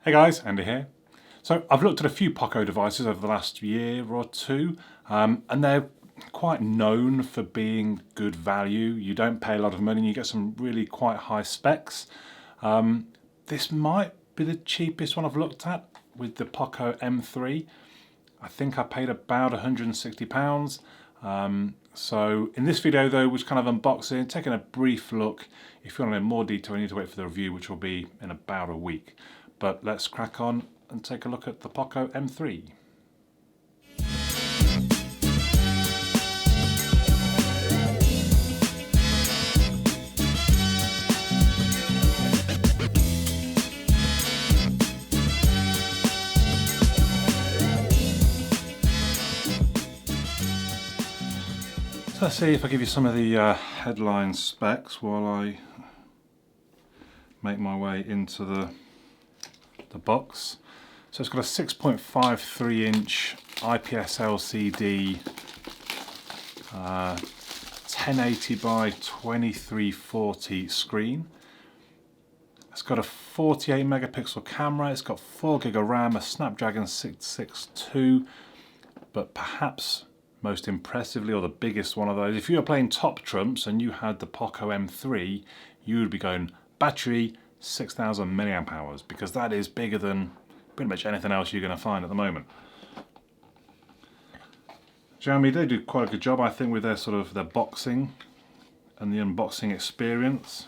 Hey guys, Andy here. So I've looked at a few Poco devices over the last year or two, and they're quite known for being good value. You don't pay a lot of money and you get some really quite high specs. This might be the cheapest one I've looked at with the Poco M3. I think I paid about £160. So in this video though, which kind of unboxing, taking a brief look. If you want to know more detail, you need to wait for the review, which will be in about a week. But let's crack on and take a look at the Poco M3. So let's see if I give you some of the headline specs while I make my way into the box. So it's got a 6.53 inch IPS LCD 1080 by 2340 screen. It's got a 48 megapixel camera, it's got 4 gig of RAM, a Snapdragon 662, but perhaps most impressively, or the biggest one of those, if you were playing top trumps and you had the Poco M3, you would be going battery 6,000 milliamp hours, because that is bigger than pretty much anything else you're going to find at the moment. Xiaomi, they do quite a good job, I think, with their boxing and the unboxing experience.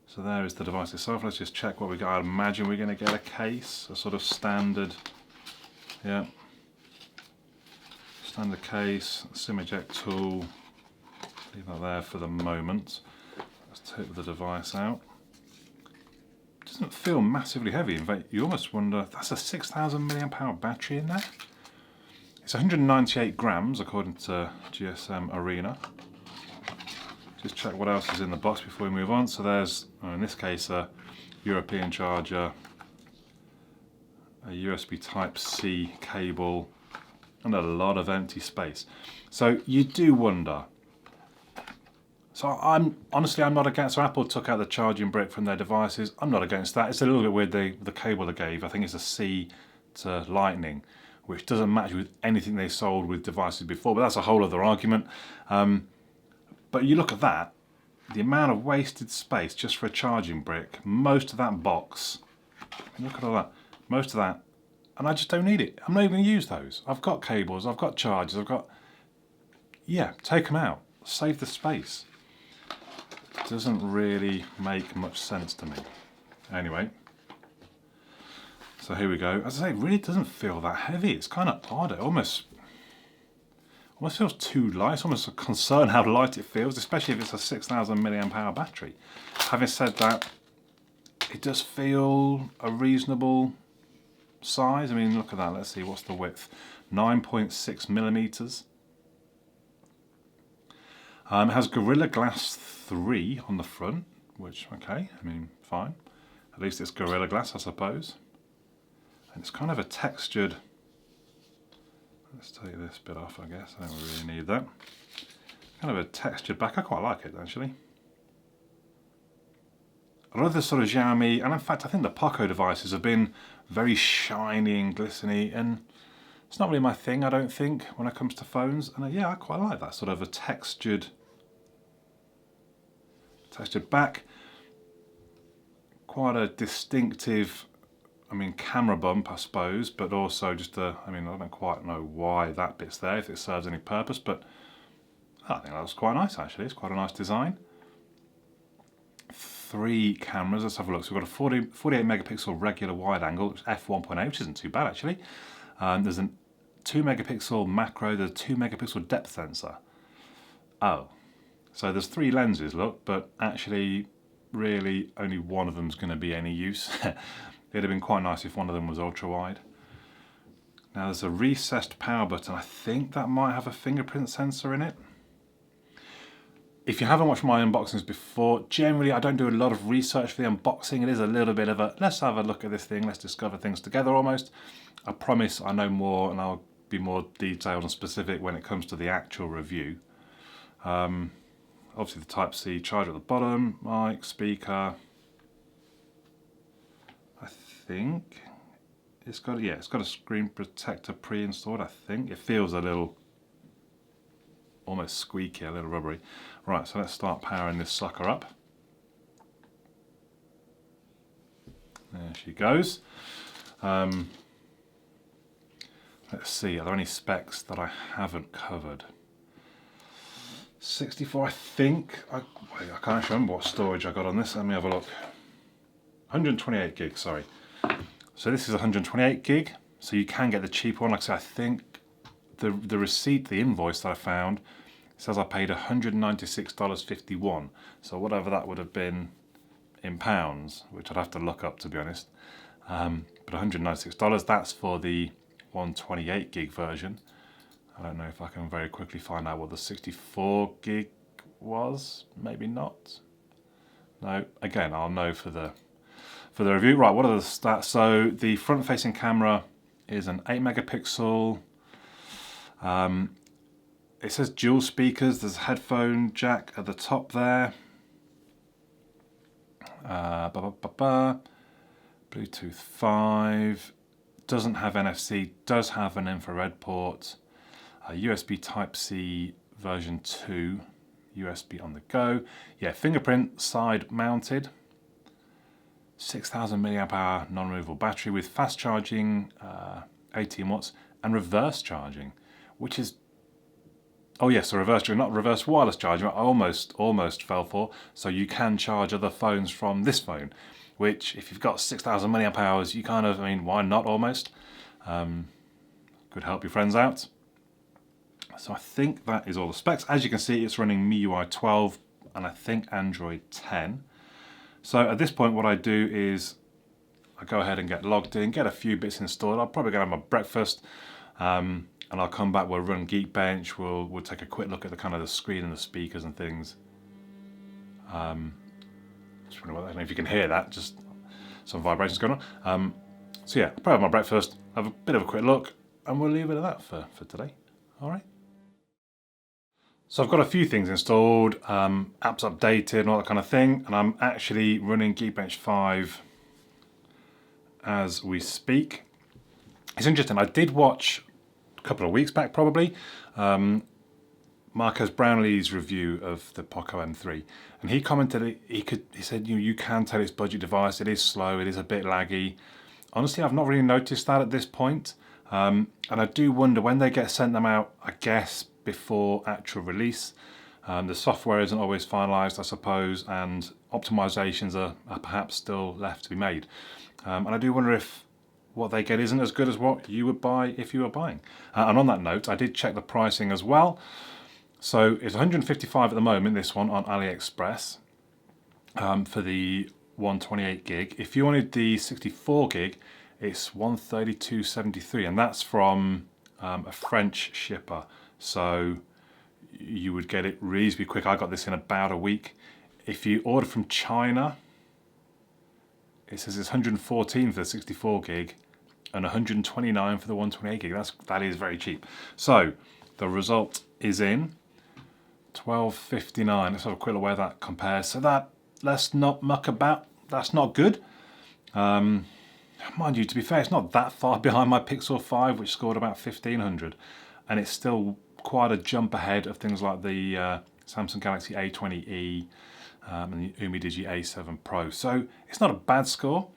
So there is the device itself. Let's just check what we got. I imagine we're going to get a case, a sort of standard, yeah, standard case, SIM eject tool. Leave that there for the moment. Let's take the device out. Doesn't feel massively heavy. In fact, you almost wonder, that's a 6,000 milliamp hour battery in there. It's 198 grams according to GSM Arena. Just check what else is in the box before we move on. So there's, in this case, a European charger, a USB Type-C cable, and a lot of empty space. So you do wonder. So I'm not against, so Apple took out the charging brick from their devices. I'm not against that. It's a little bit weird, the cable they gave. I think it's a C to Lightning, which doesn't match with anything they sold with devices before, but that's a whole other argument. But you look at that, the amount of wasted space just for a charging brick, most of that box, look at all that, most of that, and I just don't need it. I'm not even going to use those. I've got cables, I've got chargers, yeah, take them out, save the space. Doesn't really make much sense to me. Anyway, so here we go. As I say, it really doesn't feel that heavy. It's kind of odd. It almost feels too light. It's almost a concern how light it feels, especially if it's a 6,000 milliamp hour battery. Having said that, it does feel a reasonable size. I mean, look at that. Let's see, what's the width? 9.6 millimeters. It has Gorilla Glass 3 on the front, which, okay, I mean, fine. At least it's Gorilla Glass, I suppose. And it's kind of a textured, let's take this bit off, I guess. I don't really need that. Kind of a textured back. I quite like it, actually. A lot of the sort of Xiaomi, and in fact I think the Poco devices have been very shiny and glistening, and it's not really my thing, I don't think, when it comes to phones. And yeah, I quite like that sort of a textured back. Quite a distinctive, I mean, camera bump, I suppose, but also just I mean, I don't quite know why that bit's there, if it serves any purpose, but I think that was quite nice, actually. It's quite a nice design. 3 cameras, let's have a look. So we've got a 48 megapixel regular wide angle, which is f1.8, which isn't too bad, actually. There's a 2 megapixel macro, there's a 2 megapixel depth sensor. Oh, so there's 3 lenses, look, but actually, really, only one of them's going to be any use. It'd have been quite nice if one of them was ultra wide. Now there's a recessed power button. I think that might have a fingerprint sensor in it. If you haven't watched my unboxings before, generally I don't do a lot of research for the unboxing. It is a little bit of a, let's have a look at this thing, let's discover things together almost. I promise I know more and I'll be more detailed and specific when it comes to the actual review. Obviously the Type-C charger at the bottom, mic, speaker. I think. It's got, yeah, it's got a screen protector pre-installed, I think. It feels a little, almost squeaky, a little rubbery. Right, so let's start powering this sucker up. There she goes. Let's see, are there any specs that I haven't covered? 64, I think. I can't actually remember what storage I got on this. Let me have a look. 128 gig, sorry. So this is 128 gig, so you can get the cheaper one. Like I said, I think the receipt, the invoice that I found, says I paid $196.51. So whatever that would have been in pounds, which I'd have to look up to be honest. But $196, that's for the 128 gig version. I don't know if I can very quickly find out what the 64 gig was. Maybe not. No, again, I'll know for the review. Right, what are the stats? So the front facing camera is an 8 megapixel. It says dual speakers. There's a headphone jack at the top there. Bluetooth 5. Doesn't have NFC. Does have an infrared port. USB Type-C version 2. USB on the go. Yeah, fingerprint side mounted. 6,000 milliamp hour non-removable battery with fast charging, 18 watts, and reverse charging, which is, oh yes, so reverse charging, not reverse wireless charging. I almost fell for. So you can charge other phones from this phone, which if you've got 6,000 milliamp hours, you kind of, I mean, why not almost? Could help your friends out. So I think that is all the specs. As you can see, it's running MIUI 12 and I think Android 10. So at this point, what I do is I go ahead and get logged in, get a few bits installed. I'll probably go have my breakfast, and I'll come back. We'll run Geekbench. We'll take a quick look at the kind of the screen and the speakers and things. Just wondering, I don't know if you can hear that. Just some vibrations going on. So yeah, I'll probably have my breakfast, have a bit of a quick look, and we'll leave it at that for today. All right. So I've got a few things installed, apps updated and all that kind of thing, and I'm actually running Geekbench 5 as we speak. It's interesting, I did watch a couple of weeks back probably, Marcus Brownlee's review of the Poco M3, and he commented, he said, you can tell it's a budget device, it is slow, it is a bit laggy. Honestly, I've not really noticed that at this point, and I do wonder when they get sent them out, I guess, before actual release. The software isn't always finalized, I suppose, and optimizations are perhaps still left to be made. And I do wonder if what they get isn't as good as what you would buy if you were buying. And on that note, I did check the pricing as well. So it's 155 at the moment, this one on AliExpress, for the 128 gig. If you wanted the 64 gig, it's 132.73, and that's from a French shipper. So you would get it reasonably quick. I got this in about a week. If you order from China, it says it's 114 for the 64 gig and 129 for the 128 gig. That is very cheap. So the result is in $12.59. Let's have a quick look where that compares. So that, let's not muck about. That's not good. Mind you, to be fair, it's not that far behind my Pixel 5, which scored about 1,500, and it's still quite a jump ahead of things like the Samsung Galaxy A20e and the Umidigi A7 Pro. So it's not a bad score,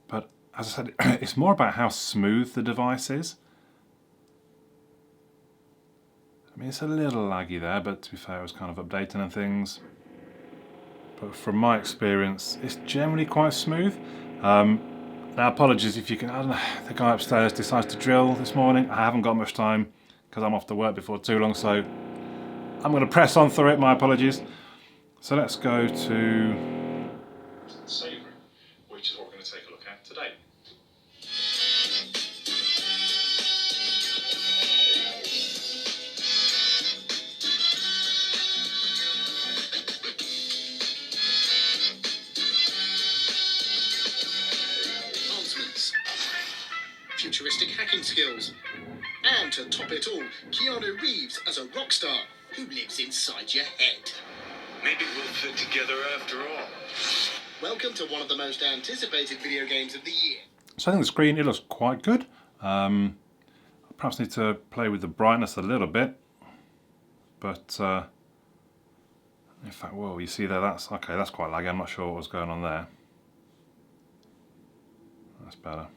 but as I said, it's more about how smooth the device is. I mean, it's a little laggy there, but to be fair, it was kind of updating and things. But from my experience, it's generally quite smooth. Now, apologies if you can, I don't know, the guy upstairs decides to drill this morning. I haven't got much time because I'm off to work before too long, so I'm going to press on through it, my apologies. So let's go to Savoury, which is what we're going to take a look at today. Futuristic hacking skills, and to top it all, Keanu Reeves as a rock star who lives inside your head. Maybe we'll fit together after all. Welcome to one of the most anticipated video games of the year. So I think the screen, it looks quite good. Perhaps need to play with the brightness a little bit, but in fact, whoa, you see there, that's okay, that's quite laggy. I'm not sure what was going on there. That's better.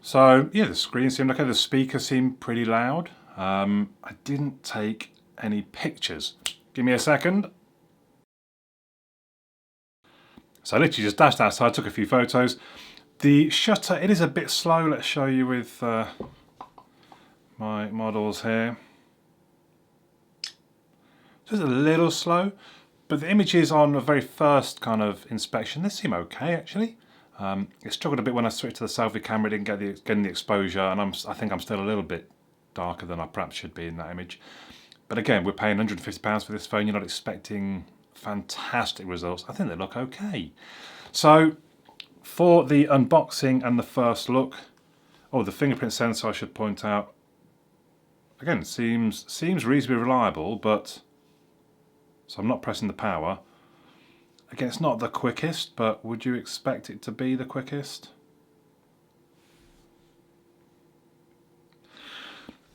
So yeah, the screen seemed okay, the speaker seemed pretty loud. I didn't take any pictures. Give me a second. So I literally just dashed outside, took a few photos. The shutter, it is a bit slow. Let's show you with my models here. So it's a little slow, but the images on the very first kind of inspection, they seem okay actually. It struggled a bit when I switched to the selfie camera, didn't get getting the exposure, and I think I'm still a little bit darker than I perhaps should be in that image. But again, we're paying £150 for this phone, you're not expecting fantastic results. I think they look okay. So for the unboxing and the first look, oh, the fingerprint sensor, I should point out, again, seems reasonably reliable, but so I'm not pressing the power. Again, it's not the quickest, but would you expect it to be the quickest?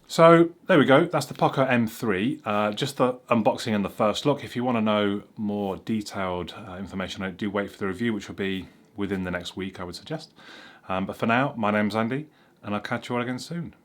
So there we go, that's the Poco M3, just the unboxing and the first look. If you want to know more detailed information on it, do wait for the review, which will be within the next week, I would suggest. But for now, my name's Andy, and I'll catch you all again soon.